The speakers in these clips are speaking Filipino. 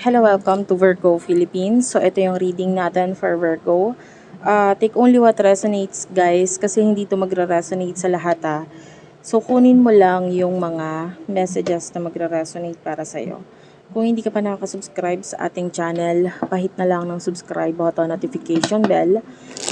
Hello, welcome to Virgo Philippines. So, ito yung reading natin for Virgo. Take only what resonates, guys, kasi hindi to magre-resonate sa lahat, ha. So, kunin mo lang yung mga messages na magre-resonate para sa'yo. Kung hindi ka pa nakaka-subscribe sa ating channel, pahit na lang ng subscribe button, notification bell.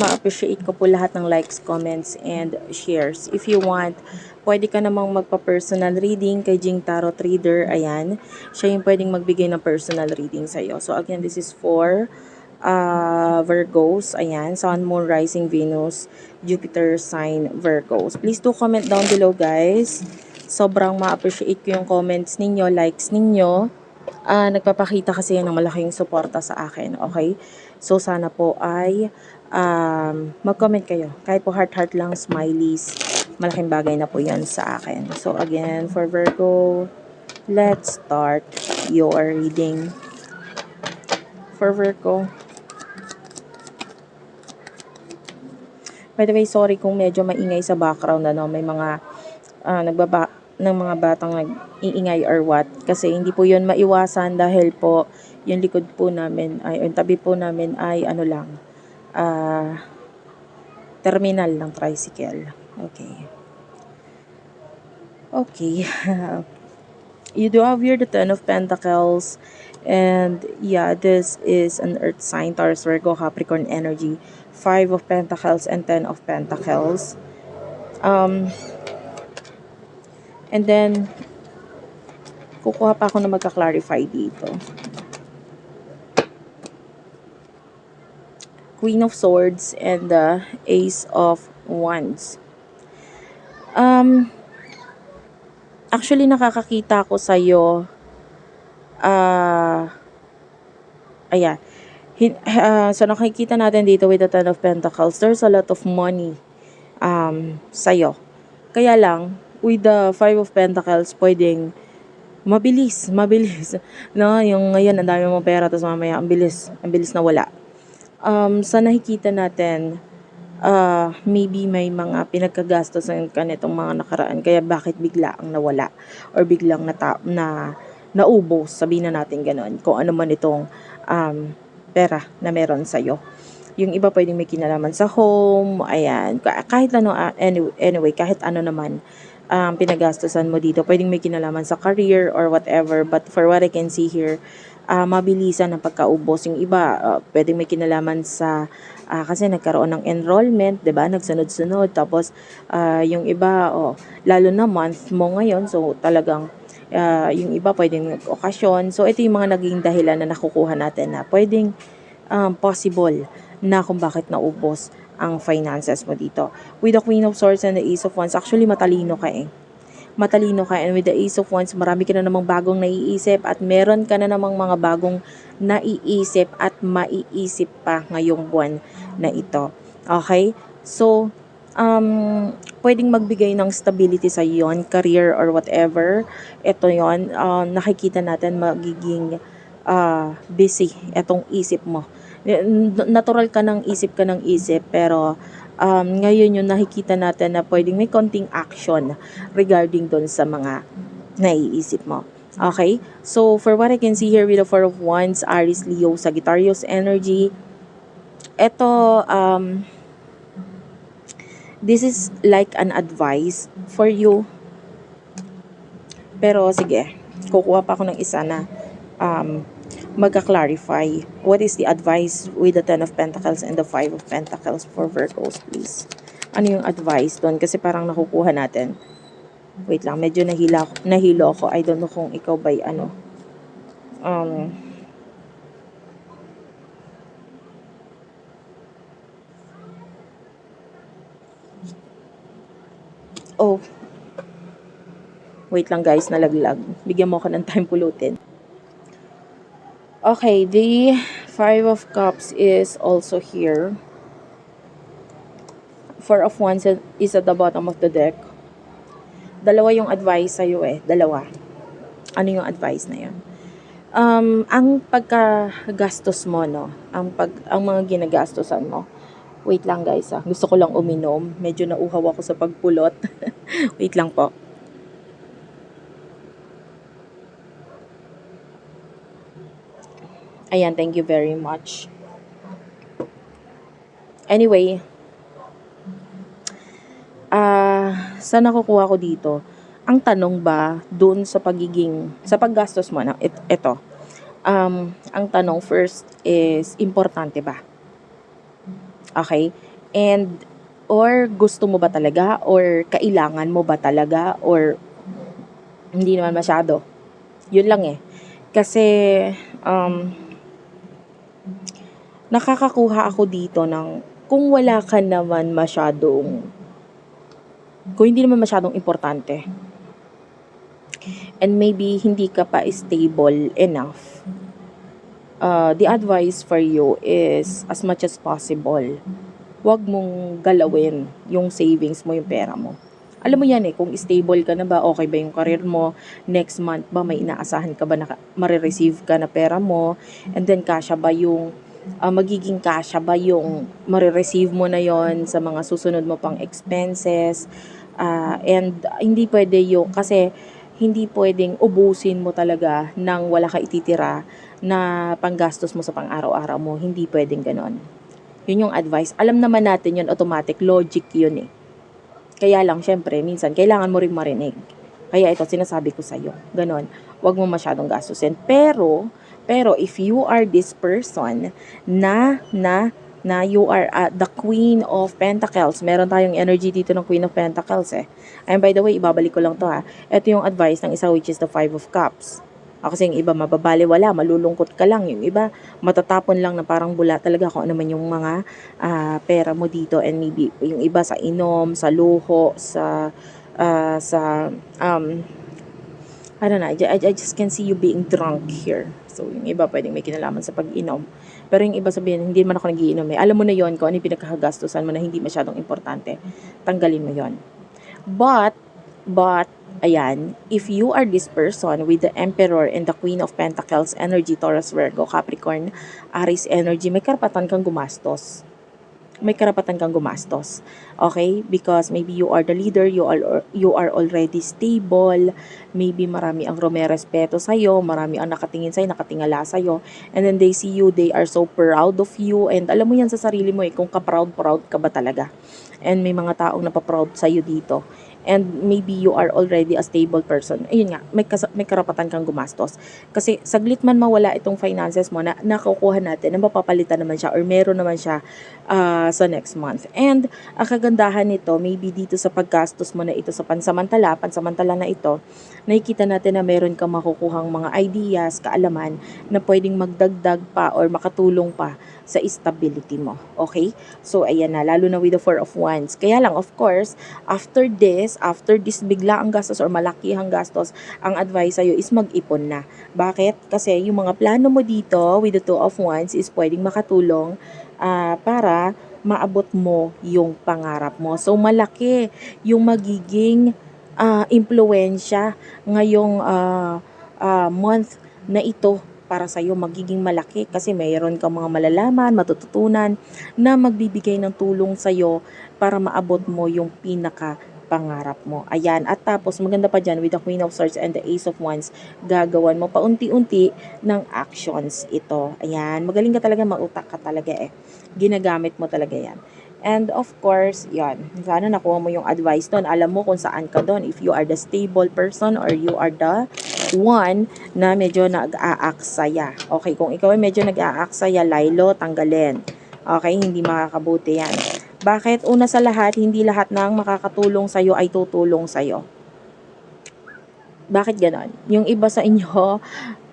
Ma-appreciate ko po lahat ng likes, comments, and shares. If you want, pwede ka namang magpa-personal reading kay Jing Tarot Reader. Ayan, siya yung pwedeng magbigay ng personal reading sa'yo. So again, this is for Virgos. Ayan, Sun, Moon, Rising, Venus, Jupiter, sign Virgos. Please do comment down below, guys. Sobrang ma-appreciate ko yung comments ninyo, likes ninyo. Nagpapakita kasi yan ng malaking suporta sa akin, okay? So, sana po ay mag-comment kayo. Kahit po heart-heart lang, smileys, malaking bagay na po yan sa akin. So, again, for Virgo, let's start your reading. For Virgo. By the way, sorry kung medyo maingay sa background, ano, may mga ng mga batang nag-iingay or what. Kasi hindi po yun maiwasan dahil po yung likod po namin, ay, yung tabi po namin ay ano lang, terminal ng tricycle. Okay. Okay. You do have here the Ten of Pentacles. And yeah, this is an Earth sign, Taurus, Virgo, Capricorn energy. 5 of Pentacles and 10 of Pentacles. And then, kukuha pa ako na magka-clarify dito. Queen of Swords and the Ace of Wands. Actually, nakakakita ko sa'yo. Ayan. So, nakikita natin dito with the Ten of Pentacles, there's a lot of money sa'yo. Kaya lang, with the Five of Pentacles, pwedeng mabilis. No? Yung ngayon, ang dami mong pera, tapos mamaya, ang bilis na wala. Sa nakikita natin, maybe may mga pinagkagastos ng kanitong mga nakaraan, kaya bakit bigla ang nawala or biglang naubos, sabihin na natin gano'n, kung ano man itong pera na meron sa'yo. Yung iba pwedeng may kinalaman sa home, ayan, kahit ano, anyway, kahit ano naman pinagastosan mo dito, pwedeng may kinalaman sa career or whatever, but for what I can see here, mabilisan ang pagkaubos. Yung iba, pwedeng may kinalaman sa, kasi nagkaroon ng enrollment, 'di ba? Nagsunod-sunod. Tapos, yung iba, lalo na month mo ngayon, so talagang, yung iba pwedeng okasyon. So, ito yung mga naging dahilan na nakukuha natin na pwedeng possible na kung bakit naubos ang finances mo dito. With the Queen of Swords and the Ace of Wands, actually matalino ka eh. Matalino ka, and with the Ace of Wands, marami ka na namang bagong naiisip at meron ka na namang mga bagong naiisip at maiisip pa ngayong buwan na ito. Okay? So, pwedeng magbigay ng stability sa yon, career or whatever. Ito yon, nakikita natin magiging busy etong isip mo. Natural ka ng isip, pero ngayon yung nakikita natin na pwedeng may konting action regarding doon sa mga naiisip mo. Okay? So, for what I can see here with the Four of Wands, Aries, Leo, Sagittarius energy, ito, this is like an advice for you. Pero, sige, kukuha pa ako ng isa na magka-clarify. What is the advice with the Ten of Pentacles and the Five of Pentacles for Virgos, please? Ano yung advice doon? Kasi parang nakukuha natin. Wait lang, medyo nahilo ako. I don't know kung ikaw ba'y ano. Oh. Wait lang guys, nalaglag. Bigyan mo ako ng time pulutin. Okay, the Five of Cups is also here. Four of Wands is at the bottom of the deck. Dalawa yung advice sa'yo eh. Dalawa. Ano yung advice na yun? Ang pagkagastos mo, no? Ang mga ginagastosan mo. Wait lang guys, gusto ko lang uminom. Medyo nauhaw ako sa pagpulot. Wait lang po. Ayan, thank you very much. Anyway, saan nakukuha ko dito? Ang tanong ba doon sa paggastos mo na, ito, ang tanong first is, importante ba? Okay? And, or gusto mo ba talaga? Or kailangan mo ba talaga? Or hindi naman masyado? Yun lang eh. Kasi, um, nakakakuha ako dito ng, kung wala ka naman masyadong, kung hindi naman masyadong importante, and maybe hindi ka pa stable enough, the advice for you is, as much as possible, wag mong galawin yung savings mo, yung pera mo. Alam mo yan eh, kung stable ka na ba, okay ba yung career mo, next month ba may inaasahan ka ba na marireceive ka na pera mo, and then kasya ba yung, magiging kasya ba yung marireceive mo na yon sa mga susunod mo pang expenses, and hindi pwede yung, kasi hindi pwedeng ubusin mo talaga nang wala ka ititira na panggastos mo sa pang-araw-araw mo, hindi pwedeng ganon. Yun yung advice. Alam naman natin yun, automatic, logic yun eh. Kaya lang, syempre, minsan, kailangan mo rin marinig. Kaya ito, sinasabi ko sa'yo. Ganon. Huwag mo masyadong gastusin. Pero, if you are this person na you are the Queen of Pentacles, meron tayong energy dito ng Queen of Pentacles eh. And by the way, ibabalik ko lang to ha. Ito yung advice ng isa, which is the Five of Cups. Kasi yung iba mababaliwala, malulungkot ka lang. Yung iba matatapon lang na parang bula talaga kung ano man yung mga pera mo dito, and maybe yung iba sa inom, sa luho, sa I don't know, I just can see you being drunk here. So yung iba pwedeng may kinalaman sa pag-inom. Pero yung iba sabihin, hindi man ako nagiinom eh. Alam mo na yon kung ano yung pinagkakagastusan mo na hindi masyadong importante. Tanggalin mo yon. But, ayan, if you are this person with the Emperor and the Queen of Pentacles energy, Taurus, Virgo, Capricorn, Aries energy, may karapatan kang gumastos. Okay? Because maybe you are the leader, you are already stable, maybe marami ang rumerespeto sa'yo, marami ang nakatingin sa'yo, nakatingala sa'yo, and then they see you, they are so proud of you, and alam mo yan sa sarili mo eh, kung ka-proud ka ba talaga. And may mga taong napaproud sa'yo dito. And maybe you are already a stable person. Ayun nga, may karapatan kang gumastos. Kasi saglit man mawala itong finances mo, na nakukuha natin, na mapapalitan naman siya or meron naman siya sa next month. And ang kagandahan nito, maybe dito sa paggastos mo na ito sa pansamantala na ito, nakikita natin na meron kang makukuhang mga ideas, kaalaman na pwedeng magdagdag pa or makatulong pa sa stability mo. Okay? So, ayan na. Lalo na with the Four of Wands. Kaya lang, of course, after this bigla ang gastos or malakihang gastos, ang advice sa'yo is mag-ipon na. Bakit? Kasi yung mga plano mo dito with the Two of Wands is pwedeng makatulong para maabot mo yung pangarap mo. So, malaki yung magiging impluensya ngayong month na ito para sa'yo, magiging malaki kasi mayroon kang mga malalaman, matututunan na magbibigay ng tulong sa'yo para maabot mo yung pinaka pangarap mo. Ayan. At tapos, maganda pa dyan, with the Queen of Swords and the Ace of Wands, gagawan mo paunti-unti ng actions ito. Ayan. Magaling ka talaga, mautak ka talaga eh. Ginagamit mo talaga yan. And of course, yan. Sana nakuha mo yung advice doon. Alam mo kung saan ka doon. If you are the stable person or you are the one na medyo nag-aaksaya. Okay, kung ikaw ay medyo nag-aaksaya, laylo, tanggalin. Okay, hindi makakabuti yan. Bakit? Una sa lahat, hindi lahat ng makakatulong sa'yo ay tutulong sa'yo. Bakit ganon? Yung iba sa inyo,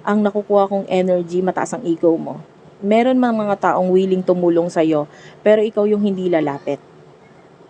ang nakukuha kong energy, mataas ang ego mo. Meron mga taong willing tumulong sa'yo, pero ikaw yung hindi lalapit.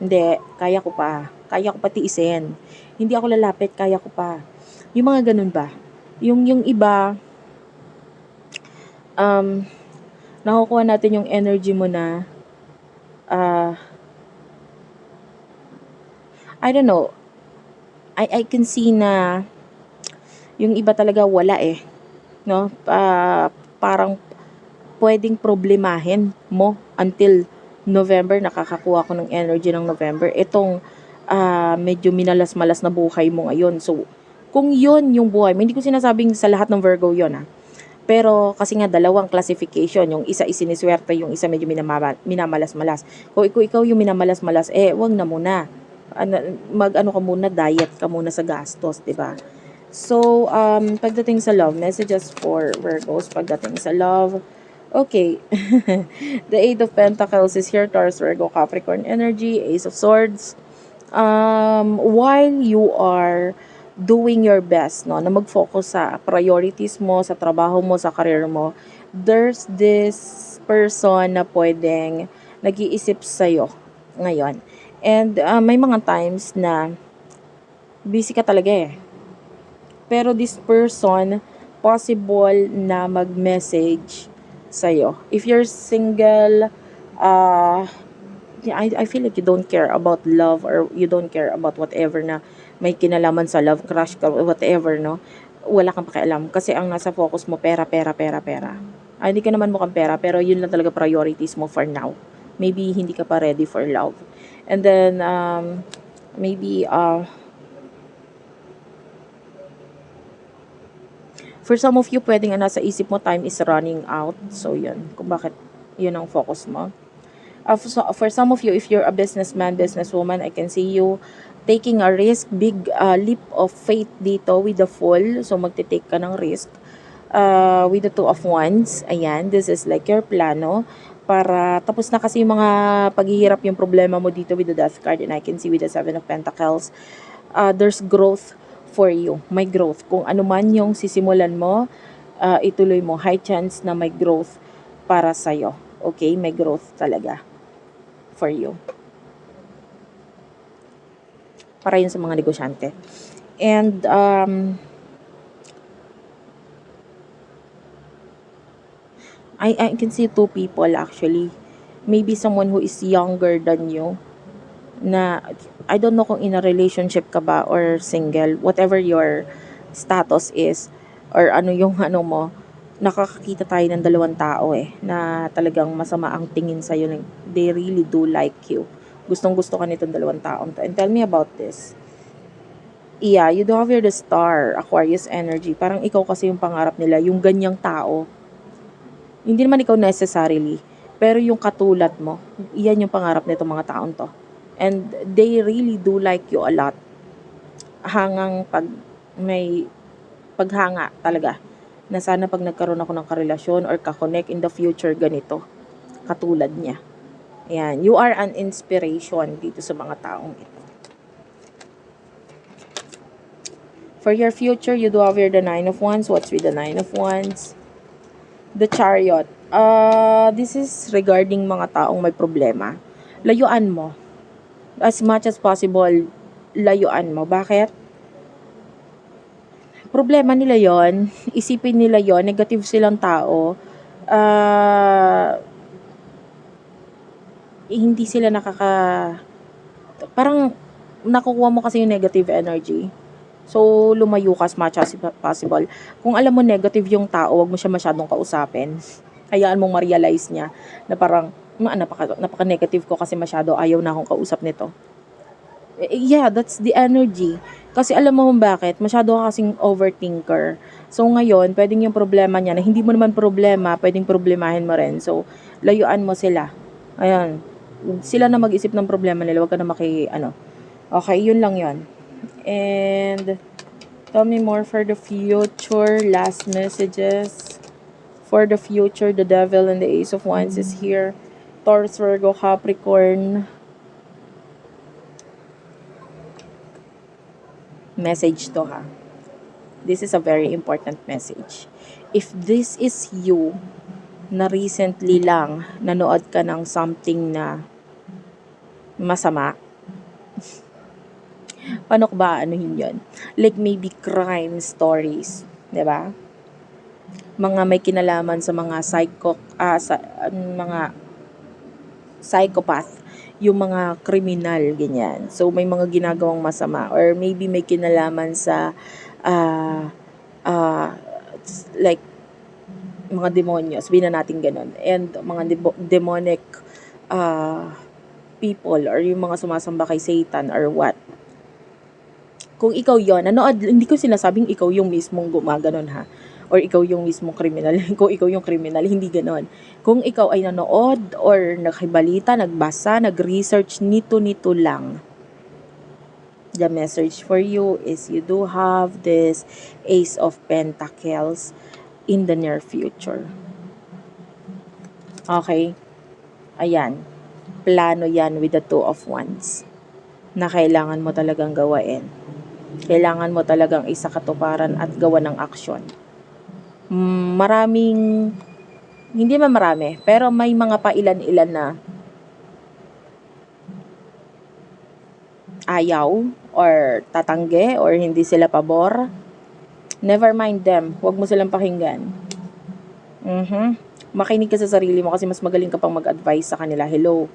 Hindi, kaya ko pa tiisin. Hindi ako lalapit, kaya ko pa. Yung mga ganun ba? Yung iba, nakukuha natin yung energy mo na, I don't know, I can see na, yung iba talaga wala eh. No? Parang, pwedeng problemahin mo until November, nakakakuha ko ng energy ng November. Itong medyo minalas-malas na buhay mo ngayon. So, kung yun yung buhay mo, hindi ko sinasabing sa lahat ng Virgo yun Pero kasi nga dalawang classification, yung isa isiniswerte, yung isa medyo minamalas-malas. Kung ikaw yung minamalas-malas, wag na muna. Mag-ano ka muna, diet ka muna sa gastos, 'di ba? So, pagdating sa love, messages for Virgos pagdating sa love. Okay. The Eight of Pentacles is here, Taurus, Virgo, Capricorn energy, Ace of Swords. While you are doing your best, no, na mag-focus sa priorities mo, sa trabaho mo, sa career mo, there's this person na pwedeng nag-iisip sa'yo ngayon. And may mga times na busy ka talaga eh. Pero this person, possible na mag-message sa'yo. If you're single, I feel like you don't care about love, or you don't care about whatever na may kinalaman sa love, crush ka, whatever, no? Wala kang pakialam. Kasi ang nasa focus mo, pera, pera, pera, pera. Hindi ka naman mukhang pera, pero yun lang talaga priorities mo for now. Maybe hindi ka pa ready for love. And then, maybe, for some of you, pwedeng nasa isip mo, time is running out. So, yun. Kung bakit yun ang focus mo. For some of you, if you're a businessman, businesswoman, I can see you taking a risk, big leap of faith dito with the Fool. So, magte-take ka ng risk. With the Two of Wands, ayan, this is like your plano para tapos na kasi yung mga paghihirap, yung problema mo dito with the Death card, and I can see with the Seven of Pentacles, there's growth for you. May growth. Kung ano man yung sisimulan mo, ituloy mo. High chance na may growth para sa'yo. Okay? May growth talaga for you. Para yun sa mga negosyante. And, I can see two people actually. Maybe someone who is younger than you, na I don't know kung in a relationship ka ba or single, whatever your status is, or ano yung ano mo, nakakakita tayo ng dalawang tao na talagang masama ang tingin sa'yo. They really do like you. Gustong-gusto ka nitong dalawang taong to. And tell me about this. Yeah, you do have here the Star, Aquarius energy. Parang ikaw kasi yung pangarap nila, yung ganyang tao. Hindi naman ikaw necessarily, pero yung katulad mo, iyan yung pangarap nitong mga taong to. And they really do like you a lot. Hangang pag may paghanga talaga, na sana pag nagkaroon ako ng karelasyon or kakonect in the future, ganito, katulad niya. Ayan, you are an inspiration dito sa mga taong ito. For your future, you do have here the Nine of Wands. What's with the Nine of Wands? The Chariot. This is regarding mga taong may problema. Layuan mo. As much as possible, layuan mo. Bakit? Problema nila yon, isipin nila yon, negative silang tao. Hindi sila parang nakukuha mo kasi yung negative energy. So, lumayo ka as much as possible. Kung alam mo negative yung tao, wag mo siya masyadong kausapin. Hayaan mong ma-realize niya na parang, napaka-negative ko kasi masyado, ayaw na akong kausap nito. Yeah, that's the energy. Kasi alam mo bakit? Masyado ka kasing overthinker. So, ngayon, pwedeng yung problema niya na hindi mo naman problema, pwedeng problemahin mo rin. So, layuan mo sila. Ayan. Sila na mag-isip ng problema nila. Wag ka na Okay, yun lang yun. And tell me more for the future. Last messages for the future. The Devil and the Ace of Wands is here. Taurus, Virgo, Capricorn. Message to ha. This is a very important message. If this is you, na recently lang nanood ka ng something na masama, paano ko ba anuhin yun? Like maybe crime stories, 'di ba? Mga may kinalaman sa mga mga psychopath, yung mga kriminal, ganyan. So, may mga ginagawang masama, or maybe may kinalaman sa like mga demonyo, sabihin na natin ganun, and mga demonic people, or yung mga sumasamba kay Satan or what. Kung ikaw yon, hindi ko sinasabing ikaw yung mismong gumaganon ha. or ikaw yung mismong kriminal. Kung ikaw yung kriminal, hindi ganon. Kung ikaw ay nanood or nakibalita, nagbasa, nag-research, nito lang. The message for you is you do have this Ace of Pentacles in the near future. Okay? Ayan. Plano yan with the Two of Wands na kailangan mo talagang gawain. Kailangan mo talagang isa katuparan at gawa ng aksyon. Maraming, hindi man marami, pero may mga pailan-ilan na ayaw or tatanggi or hindi sila pabor. Never mind them. Huwag mo silang pakinggan. Makinig ka sa sarili mo kasi mas magaling ka pang mag-advise sa kanila. Hello.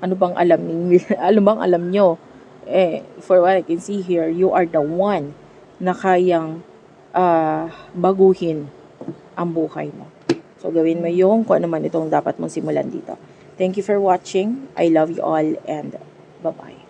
Ano bang alam ninyo? Ano bang alam nyo? For what I can see here, you are the one na kayang baguhin ang buhay mo. So, gawin mo yung kung ano man itong dapat mong simulan dito. Thank you for watching. I love you all and bye-bye.